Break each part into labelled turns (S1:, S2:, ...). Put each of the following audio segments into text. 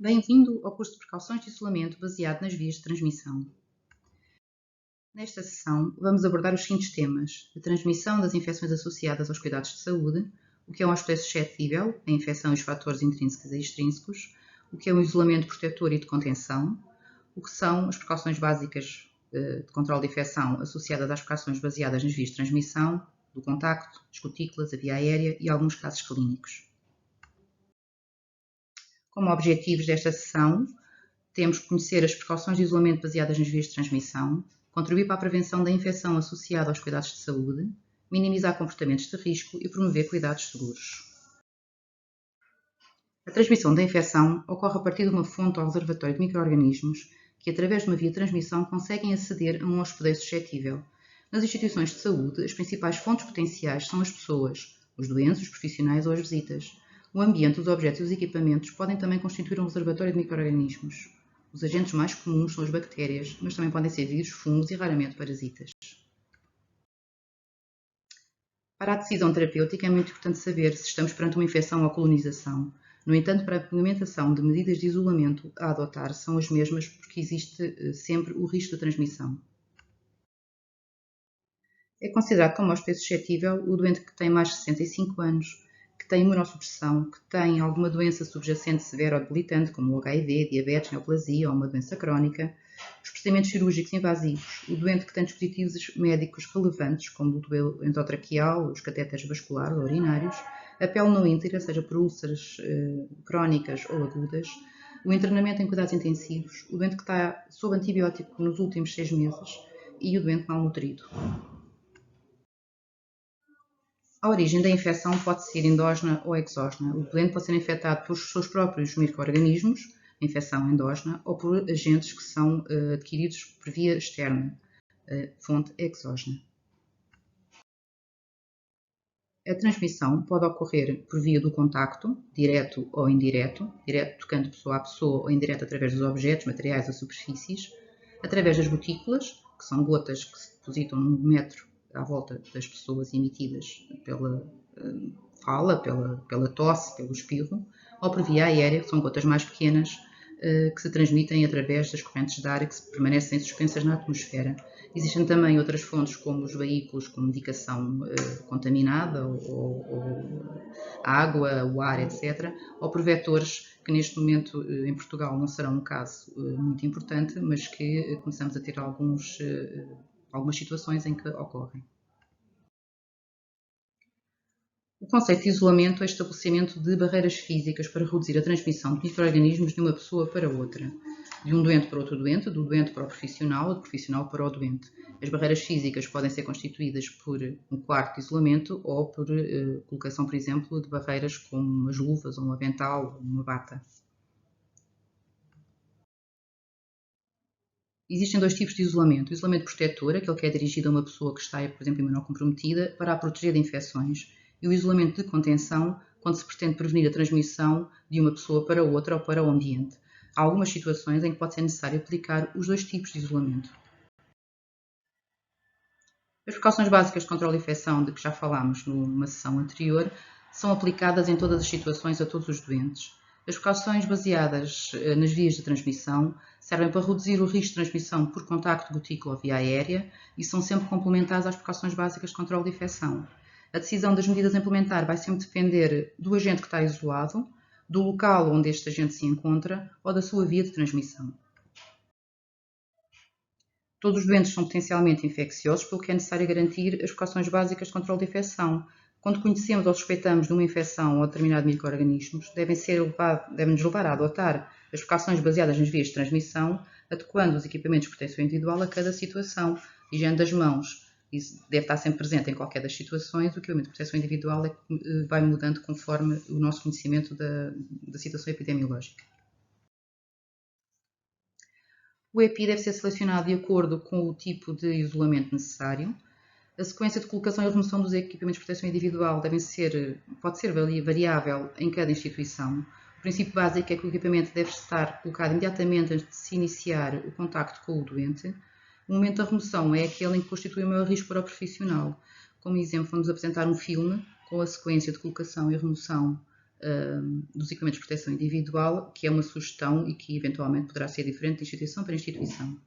S1: Bem-vindo ao curso de Precauções de Isolamento baseado nas vias de transmissão. Nesta sessão, vamos abordar os seguintes temas: a transmissão das infecções associadas aos cuidados de saúde, o que é um hospedeiro suscetível, a infecção e os fatores intrínsecos e extrínsecos, o que é um isolamento protetor e de contenção, o que são as precauções básicas de controle de infecção associadas às precauções baseadas nas vias de transmissão, do contacto, as cutículas, a via aérea e alguns casos clínicos. Como objetivos desta sessão, temos que conhecer as precauções de isolamento baseadas nas vias de transmissão, contribuir para a prevenção da infecção associada aos cuidados de saúde, minimizar comportamentos de risco e promover cuidados seguros. A transmissão da infecção ocorre a partir de uma fonte ou reservatório de micro-organismos que, através de uma via de transmissão, conseguem aceder a um hospedeiro suscetível. Nas instituições de saúde, as principais fontes potenciais são as pessoas, os doentes, os profissionais ou as visitas. O ambiente, os objetos e os equipamentos podem também constituir um reservatório de micro-organismos. Os agentes mais comuns são as bactérias, mas também podem ser vírus, fungos e raramente parasitas. Para a decisão terapêutica é muito importante saber se estamos perante uma infecção ou colonização. No entanto, para a implementação de medidas de isolamento a adotar são as mesmas porque existe sempre o risco de transmissão. É considerado como hospedeiro suscetível o doente que tem mais de 65 anos, que tem imunossupressão, que tem alguma doença subjacente severa ou debilitante, como o HIV, diabetes, neoplasia ou uma doença crónica, os procedimentos cirúrgicos invasivos, o doente que tem dispositivos médicos relevantes, como o tubo endotraqueal, os catéteres vasculares ou urinários, a pele não íntegra, seja por úlceras crónicas ou agudas, o internamento em cuidados intensivos, o doente que está sob antibiótico nos últimos 6 meses e o doente malnutrido. A origem da infecção pode ser endógena ou exógena. O doente pode ser infectado por seus próprios micro-organismos, infecção endógena, ou por agentes que são adquiridos por via externa, fonte exógena. A transmissão pode ocorrer por via do contacto, direto ou indireto, direto tocando pessoa a pessoa ou indireto através dos objetos, materiais ou superfícies, através das gotículas, que são gotas que se depositam num metro à volta das pessoas emitidas pela fala, pela tosse, pelo espirro, ou por via aérea, que são gotas mais pequenas que se transmitem através das correntes de ar que permanecem suspensas na atmosfera. Existem também outras fontes, como os veículos com medicação contaminada, ou água, o ar, etc., ou por vetores que neste momento em Portugal não serão um caso muito importante, mas que começamos a ter algumas situações em que ocorrem. O conceito de isolamento é o estabelecimento de barreiras físicas para reduzir a transmissão de micro-organismos de uma pessoa para outra, de um doente para outro doente, do doente para o profissional ou do profissional para o doente. As barreiras físicas podem ser constituídas por um quarto de isolamento ou por colocação, por exemplo, de barreiras como umas luvas, ou um avental, ou uma bata. Existem dois tipos de isolamento. O isolamento protetor, aquele que é dirigido a uma pessoa que está, por exemplo, imunocomprometida, para a proteger de infecções. E o isolamento de contenção, quando se pretende prevenir a transmissão de uma pessoa para outra ou para o ambiente. Há algumas situações em que pode ser necessário aplicar os dois tipos de isolamento. As precauções básicas de controle de infecção, de que já falámos numa sessão anterior, são aplicadas em todas as situações a todos os doentes. As precauções baseadas nas vias de transmissão servem para reduzir o risco de transmissão por contacto de gotícula ou via aérea e são sempre complementares às precauções básicas de controle de infecção. A decisão das medidas a implementar vai sempre depender do agente que está isolado, do local onde este agente se encontra ou da sua via de transmissão. Todos os doentes são potencialmente infecciosos, pelo que é necessário garantir as precauções básicas de controle de infecção. Quando conhecemos ou suspeitamos de uma infecção ou determinado micro-organismos, devem-nos levar a adotar as precauções baseadas nas vias de transmissão, adequando os equipamentos de proteção individual a cada situação. Higiene das mãos, isso deve estar sempre presente em qualquer das situações. O equipamento de proteção individual vai mudando conforme o nosso conhecimento da situação epidemiológica. O EPI deve ser selecionado de acordo com o tipo de isolamento necessário. A sequência de colocação e remoção dos equipamentos de proteção individual pode ser variável em cada instituição. O princípio básico é que o equipamento deve estar colocado imediatamente antes de se iniciar o contacto com o doente. O momento da remoção é aquele em que constitui o maior risco para o profissional. Como exemplo, vamos apresentar um filme com a sequência de colocação e remoção dos equipamentos de proteção individual, que é uma sugestão e que eventualmente poderá ser diferente de instituição para instituição.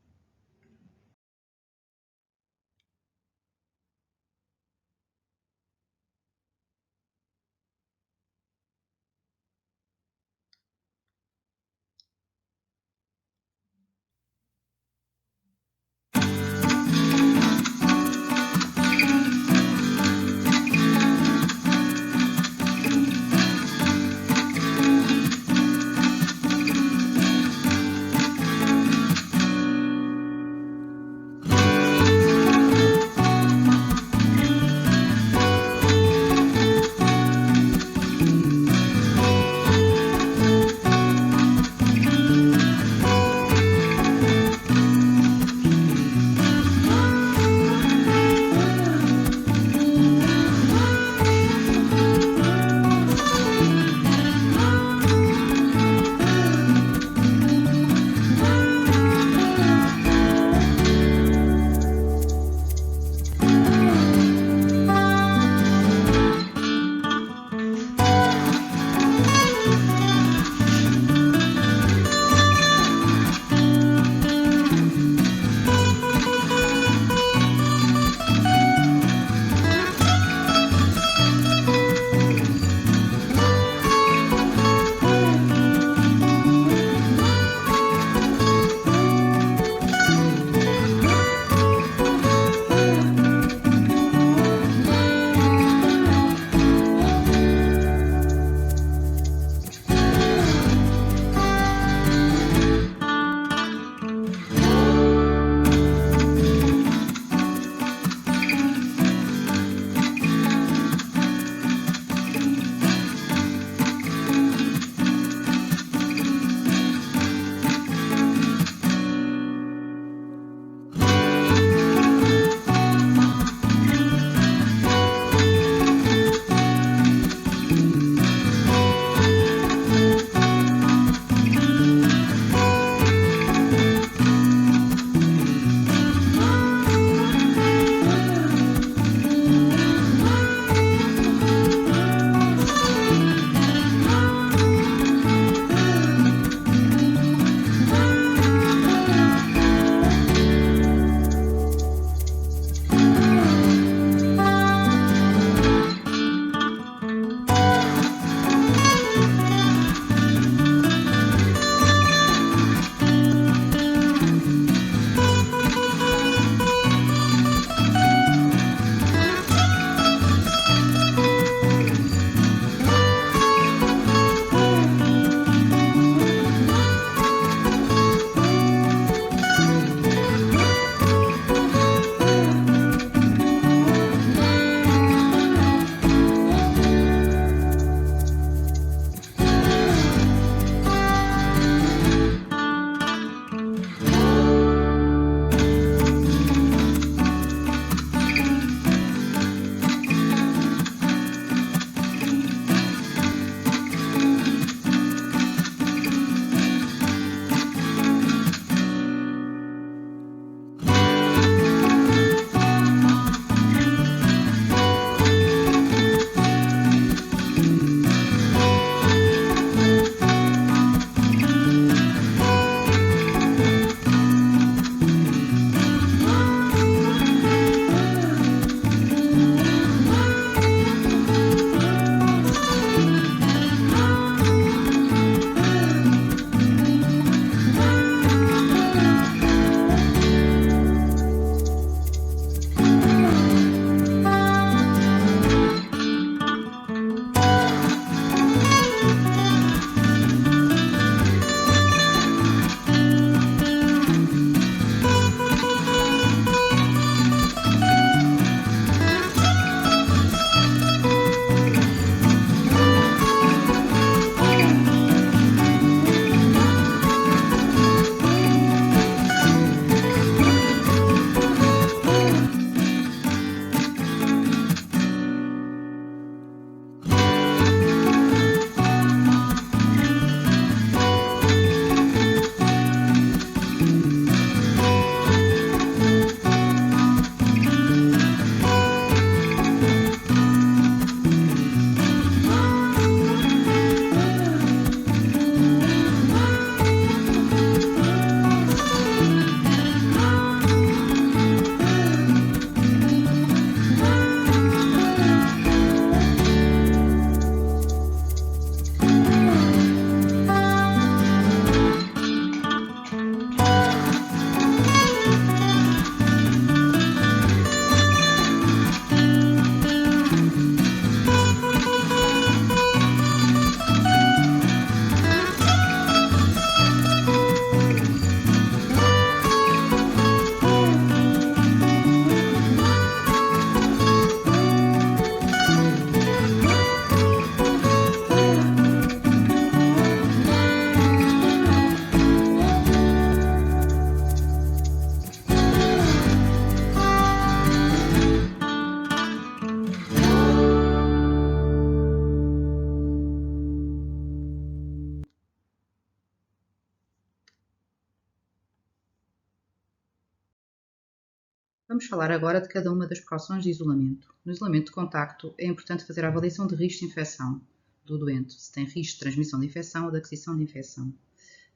S1: Vamos falar agora de cada uma das precauções de isolamento. No isolamento de contacto, é importante fazer a avaliação de risco de infecção do doente, se tem risco de transmissão de infecção ou de aquisição de infecção.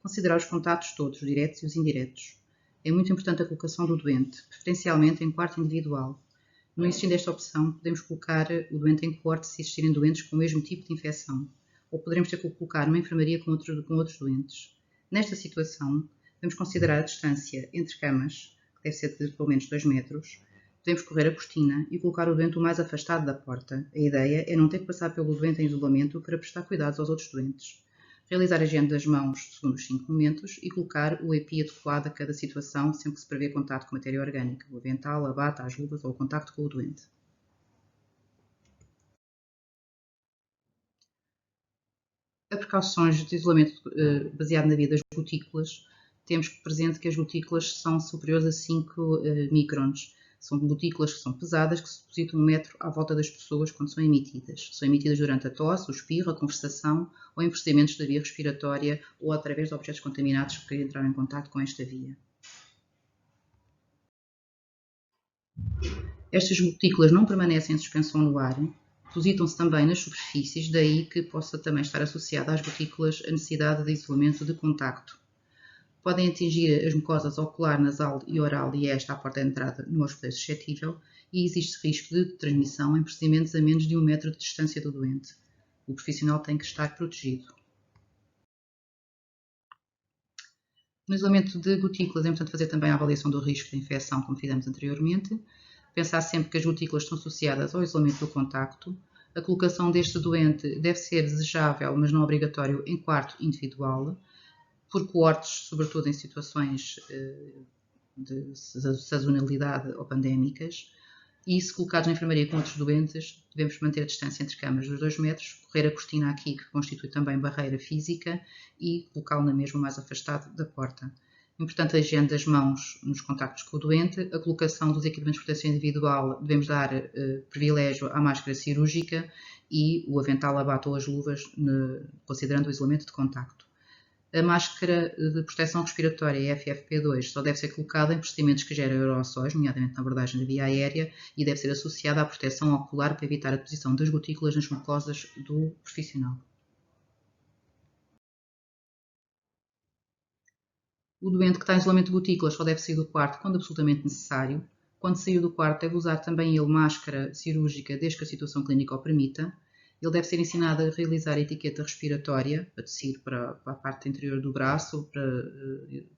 S1: Considerar os contactos todos, os diretos e os indiretos. É muito importante a colocação do doente, preferencialmente em quarto individual. Não existindo esta opção, podemos colocar o doente em corte se existirem doentes com o mesmo tipo de infecção, ou poderemos ter que o colocar numa enfermaria com outros doentes. Nesta situação, devemos considerar a distância entre camas, que deve ser de pelo menos 2 metros. Podemos correr a cortina e colocar o doente o mais afastado da porta. A ideia é não ter que passar pelo doente em isolamento para prestar cuidados aos outros doentes. Realizar a higiene das mãos segundo os 5 momentos e colocar o EPI adequado a cada situação, sempre que se prevê contato com matéria orgânica, o avental, a bata, as luvas ou o contacto com o doente. A precauções de isolamento baseado na via das gotículas, temos presente que as gotículas são superiores a 5 microns. São gotículas que são pesadas, que se depositam 1 metro à volta das pessoas quando são emitidas. São emitidas durante a tosse, o espirro, a conversação ou em procedimentos da via respiratória ou através de objetos contaminados que entraram em contato com esta via. Estas gotículas não permanecem em suspensão no ar, depositam-se também nas superfícies, daí que possa também estar associada às gotículas a necessidade de isolamento de contacto. Podem atingir as mucosas ocular, nasal e oral e esta à porta de entrada no hospedeiro suscetível e existe risco de transmissão em procedimentos a menos de 1 metro de distância do doente. O profissional tem que estar protegido. No isolamento de gotículas é importante fazer também a avaliação do risco de infecção, como fizemos anteriormente. Pensar sempre que as gotículas estão associadas ao isolamento do contacto. A colocação deste doente deve ser desejável, mas não obrigatório, em quarto individual, por coortes, sobretudo em situações de sazonalidade ou pandémicas. E se colocados na enfermaria com outros doentes, devemos manter a distância entre camas dos 2 metros, correr a cortina aqui, que constitui também barreira física, e colocá-lo na mesma mais afastado da porta. Importante a higiene das mãos nos contactos com o doente, a colocação dos equipamentos de proteção individual, devemos dar privilégio à máscara cirúrgica e o avental, a bata ou as luvas, considerando o isolamento de contacto. A máscara de proteção respiratória FFP2 só deve ser colocada em procedimentos que geram aerossóis, nomeadamente na abordagem da via aérea, e deve ser associada à proteção ocular para evitar a deposição das gotículas nas mucosas do profissional. O doente que está em isolamento de gotículas só deve sair do quarto quando absolutamente necessário. Quando sair do quarto, deve usar também ele máscara cirúrgica, desde que a situação clínica o permita. Ele deve ser ensinado a realizar a etiqueta respiratória, a tossir para a parte interior do braço, para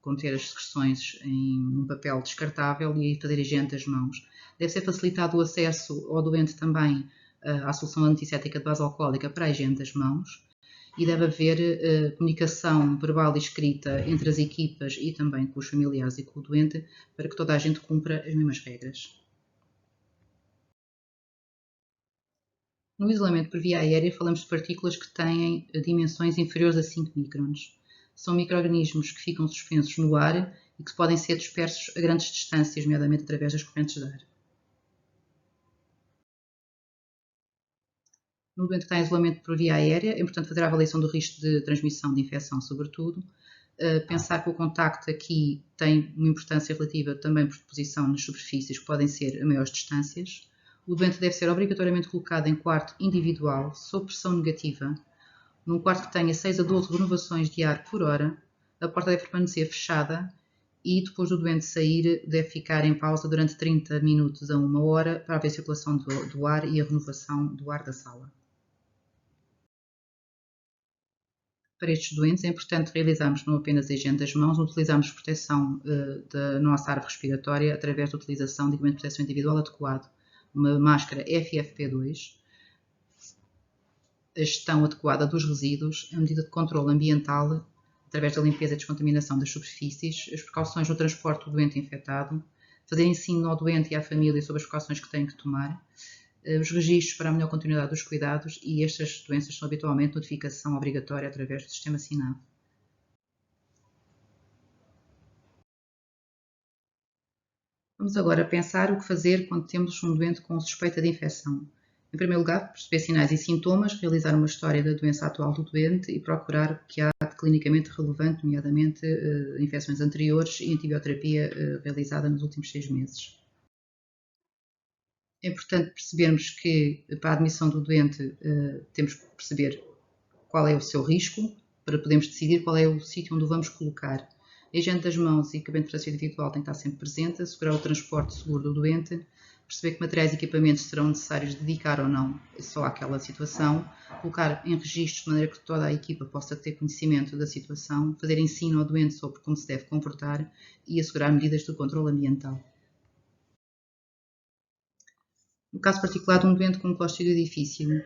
S1: conter as secreções em um papel descartável e fazer a higiene das mãos. Deve ser facilitado o acesso ao doente também à solução antisséptica de base alcoólica para a higiene das mãos. E deve haver comunicação verbal e escrita entre as equipas e também com os familiares e com o doente para que toda a gente cumpra as mesmas regras. No isolamento por via aérea falamos de partículas que têm dimensões inferiores a 5 microns. São micro-organismos que ficam suspensos no ar e que podem ser dispersos a grandes distâncias, nomeadamente através das correntes de ar. No doente que está em isolamento por via aérea, é importante fazer a avaliação do risco de transmissão de infecção, sobretudo. Pensar que o contacto aqui tem uma importância relativa também por posição nas superfícies que podem ser a maiores distâncias. O doente deve ser obrigatoriamente colocado em quarto individual, sob pressão negativa, num quarto que tenha 6 a 12 renovações de ar por hora. A porta deve permanecer fechada e depois do doente sair deve ficar em pausa durante 30 minutos a 1 hora para haver circulação do ar e a renovação do ar da sala. Para estes doentes é importante realizarmos não apenas a higiene das mãos, utilizarmos proteção da nossa árvore respiratória através da utilização de equipamento de proteção individual adequado, uma máscara FFP2, a gestão adequada dos resíduos, a medida de controle ambiental através da limpeza e descontaminação das superfícies, as precauções no transporte do doente infectado, fazer ensino ao doente e à família sobre as precauções que têm que tomar, os registros para a melhor continuidade dos cuidados e estas doenças são habitualmente notificação obrigatória através do sistema SINAV. Vamos agora pensar o que fazer quando temos um doente com suspeita de infecção. Em primeiro lugar, perceber sinais e sintomas, realizar uma história da doença atual do doente e procurar o que há de clinicamente relevante, nomeadamente infecções anteriores e antibioterapia realizada nos últimos 6 meses. É importante percebermos que para a admissão do doente temos que perceber qual é o seu risco para podermos decidir qual é o sítio onde o vamos colocar. A higiene das mãos e equipamento de proteção individual tem que estar sempre presente, assegurar o transporte seguro do doente, perceber que materiais e equipamentos serão necessários dedicar ou não só àquela situação, colocar em registros de maneira que toda a equipa possa ter conhecimento da situação, fazer ensino ao doente sobre como se deve comportar e assegurar medidas de controle ambiental. No caso particular de um doente com um clostídio difícil,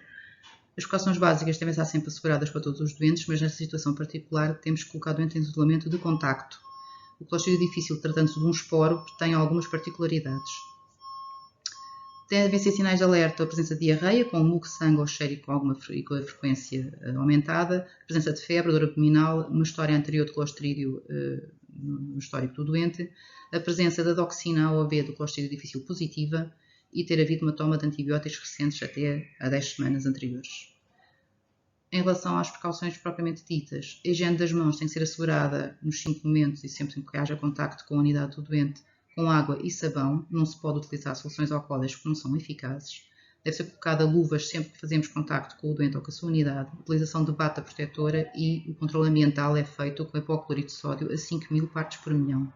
S1: as precauções básicas devem estar sempre asseguradas para todos os doentes, mas nesta situação particular temos que colocar o doente em isolamento de contacto. O clostídio difícil, tratando-se de um esporo, tem algumas particularidades. Devem ser sinais de alerta a presença de diarreia, com muco, sangue ou cheiro com alguma frequência aumentada, a presença de febre, dor abdominal, uma história anterior de clostrídio no histórico do doente, a presença da doxina A ou B do clostídio difícil positiva e ter havido uma toma de antibióticos recentes até a 10 semanas anteriores. Em relação às precauções propriamente ditas, a higiene das mãos tem que ser assegurada nos 5 momentos e sempre que haja contacto com a unidade do doente com água e sabão, não se pode utilizar soluções alcoólicas que não são eficazes. Deve ser colocada luvas sempre que fazemos contacto com o doente ou com a sua unidade, utilização de bata protetora e o controle ambiental é feito com hipoclorito de sódio a 5.000 partes por milhão.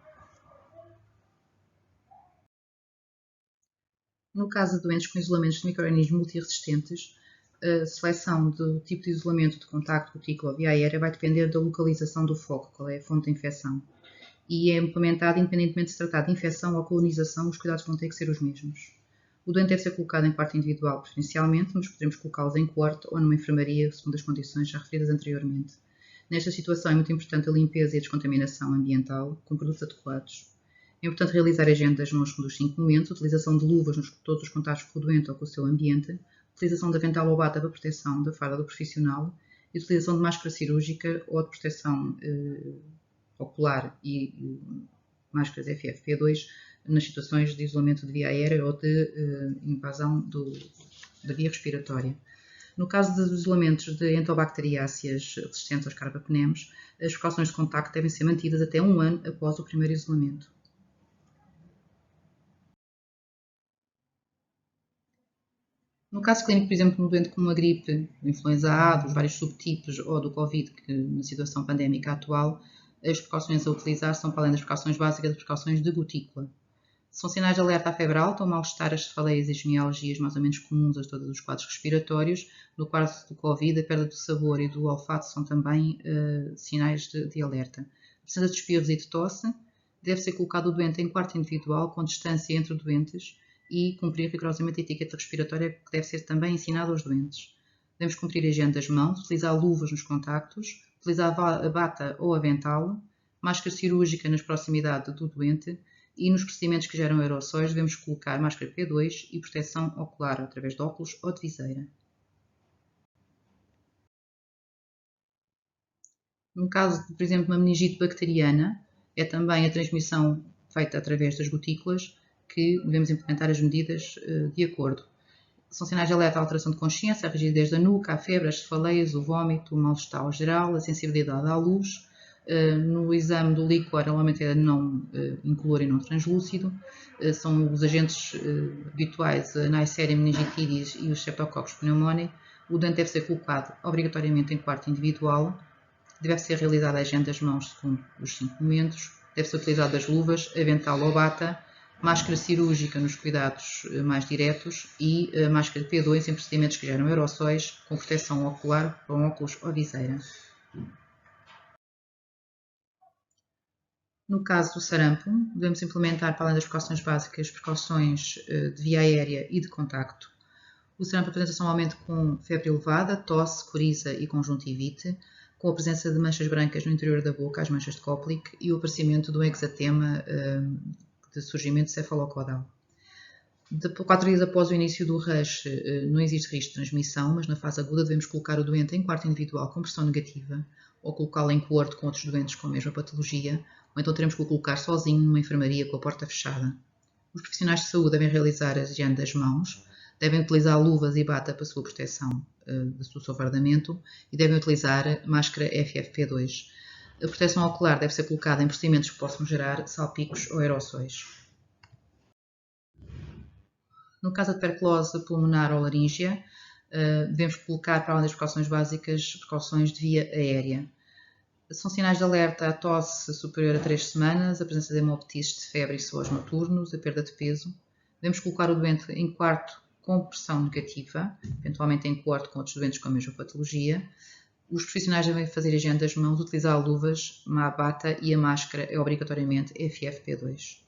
S1: No caso de doentes com isolamentos de micro-organismos multiresistentes, a seleção do tipo de isolamento de contacto cutícula via aérea vai depender da localização do foco, qual é a fonte de infecção. E é implementado independentemente de se tratar de infecção ou colonização, os cuidados vão ter que ser os mesmos. O doente deve ser colocado em quarto individual preferencialmente, mas podemos colocá-los em quarto ou numa enfermaria, segundo as condições já referidas anteriormente. Nesta situação é muito importante a limpeza e a descontaminação ambiental com produtos adequados. É importante realizar a higiene das mãos dos 5 momentos, utilização de luvas nos todos os contactos com o doente ou com o seu ambiente, utilização de avental ou bata para proteção da farda do profissional e utilização de máscara cirúrgica ou de proteção ocular e máscaras FFP2 nas situações de isolamento de via aérea ou de invasão da via respiratória. No caso dos isolamentos de entobacteriáceas resistentes aos carbapenems, as precauções de contacto devem ser mantidas até 1 ano após o primeiro isolamento. No caso clínico, por exemplo, de um doente com uma gripe, influenza A, dos vários subtipos ou do Covid, que na situação pandémica atual, as precauções a utilizar são, para além das precauções básicas, as precauções de gotícula. São sinais de alerta à febre alta, ao mal-estar, as cefaleias e as mialgias mais ou menos comuns a todos os quadros respiratórios. No caso do Covid, a perda do sabor e do olfato são também sinais de alerta. A presença de espirros e de tosse, deve ser colocado o doente em quarto individual, com distância entre doentes, e cumprir rigorosamente a etiqueta respiratória que deve ser também ensinada aos doentes. Devemos cumprir a higiene das mãos, utilizar luvas nos contactos, utilizar a bata ou avental, máscara cirúrgica nas proximidades do doente e nos procedimentos que geram aerossóis devemos colocar máscara P2 e proteção ocular através de óculos ou de viseira. No caso de, por exemplo, uma meningite bacteriana, é também a transmissão feita através das gotículas que devemos implementar as medidas de acordo. São sinais de alerta à alteração de consciência, a rigidez da nuca, a febre, as cefaleias, o vômito, o mal-estar geral, a sensibilidade à luz. No exame do líquor, normalmente é não incolor e não translúcido. São os agentes habituais, a Neisseria meningitidis e os Streptococcus pneumoniae. O doente deve ser colocado obrigatoriamente em quarto individual. Deve ser realizada a higiene das mãos segundo os 5 momentos. Deve ser utilizada as luvas, avental ou bata, máscara cirúrgica nos cuidados mais diretos e máscara P2 em procedimentos que geram aerossóis com proteção ocular com óculos ou viseira. No caso do sarampo, devemos implementar, para além das precauções básicas, precauções de via aérea e de contacto. O sarampo apresenta-se normalmente com febre elevada, tosse, coriza e conjuntivite, com a presença de manchas brancas no interior da boca, as manchas de Koplik, e o aparecimento do exantema de surgimento cefalocaudal. 4 dias após o início do rush, não existe risco de transmissão, mas na fase aguda devemos colocar o doente em quarto individual com pressão negativa ou colocá-lo em coorte com outros doentes com a mesma patologia, ou então teremos que o colocar sozinho numa enfermaria com a porta fechada. Os profissionais de saúde devem realizar a higiene das mãos, devem utilizar luvas e bata para a sua proteção do seu salvardamento e devem utilizar máscara FFP2. A proteção ocular deve ser colocada em procedimentos que possam gerar salpicos ou aerossóis. No caso da tuberculose pulmonar ou laríngea, devemos colocar, para além das precauções básicas, precauções de via aérea. São sinais de alerta a tosse superior a 3 semanas, a presença de hemoptises de febre e suores noturnos, a perda de peso. Devemos colocar o doente em quarto com pressão negativa, eventualmente em coorte com outros doentes com a mesma patologia. Os profissionais devem fazer a higiene das mãos, utilizar luvas, uma bata e a máscara é obrigatoriamente FFP2.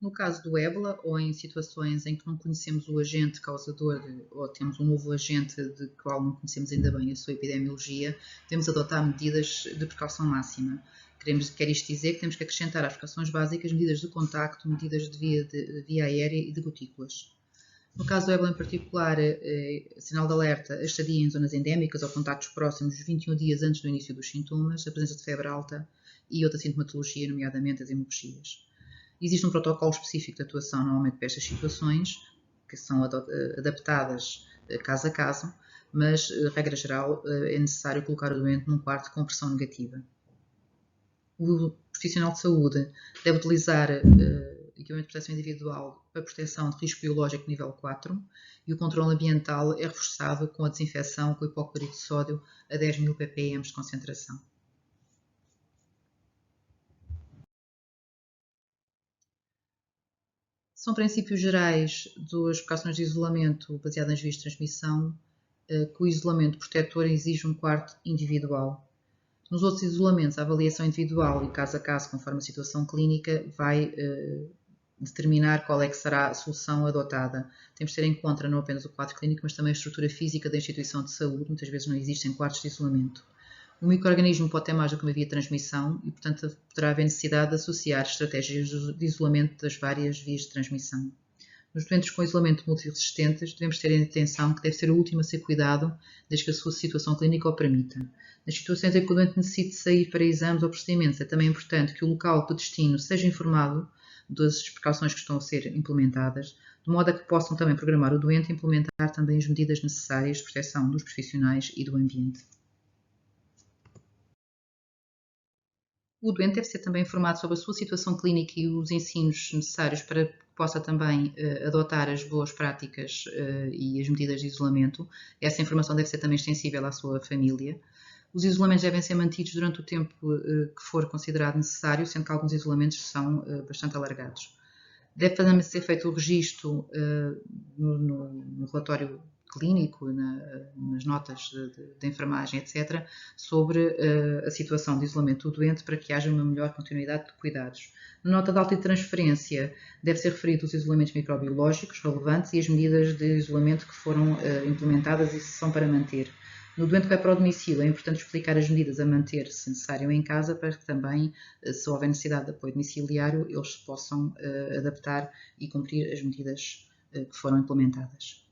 S1: No caso do ébola, ou em situações em que não conhecemos o agente causador, ou temos um novo agente de qual não conhecemos ainda bem a sua epidemiologia, devemos adotar medidas de precaução máxima. Quer isto dizer que temos que acrescentar às precauções básicas medidas de contacto, medidas de via aérea e de gotículas. No caso do ébola em particular, sinal de alerta, a estadia em zonas endémicas ou contactos próximos 21 dias antes do início dos sintomas, a presença de febre alta e outra sintomatologia, nomeadamente as hemorragias. Existe um protocolo específico de atuação normalmente para estas situações, que são adaptadas caso a caso, mas, regra geral, é necessário colocar o doente num quarto com pressão negativa. O profissional de saúde deve utilizar equipamento de proteção individual para proteção de risco biológico nível 4 e o controle ambiental é reforçado com a desinfecção com hipoclorito de sódio a 10.000 ppm de concentração. São princípios gerais das precauções de isolamento baseadas nas vias de transmissão, que o isolamento protetor exige um quarto individual. Nos outros isolamentos, a avaliação individual e caso a caso, conforme a situação clínica, vai determinar qual é que será a solução adotada. Temos de ter em conta não apenas o quadro clínico, mas também a estrutura física da instituição de saúde. Muitas vezes não existem quartos de isolamento. O micro-organismo pode ter mais do que uma via de transmissão e, portanto, poderá haver necessidade de associar estratégias de isolamento das várias vias de transmissão. Nos doentes com isolamento multiresistentes, devemos ter em atenção que deve ser o último a ser cuidado, desde que a sua situação clínica o permita. Nas situações em que o doente necessite sair para exames ou procedimentos, é também importante que o local de destino seja informado das precauções que estão a ser implementadas, de modo a que possam também programar o doente e implementar também as medidas necessárias de proteção dos profissionais e do ambiente. O doente deve ser também informado sobre a sua situação clínica e os ensinos necessários para que possa também adotar as boas práticas e as medidas de isolamento. Essa informação deve ser também extensível à sua família. Os isolamentos devem ser mantidos durante o tempo que for considerado necessário, sendo que alguns isolamentos são bastante alargados. Deve também ser feito o registro no relatório clínico, nas notas de enfermagem, etc., sobre a situação de isolamento do doente para que haja uma melhor continuidade de cuidados. Na nota de alta transferência deve ser referido os isolamentos microbiológicos relevantes e as medidas de isolamento que foram implementadas e se são para manter. No doente que vai para o domicílio, é importante explicar as medidas a manter, se necessário, em casa, para que também, se houver necessidade de apoio domiciliário, eles possam adaptar e cumprir as medidas que foram implementadas.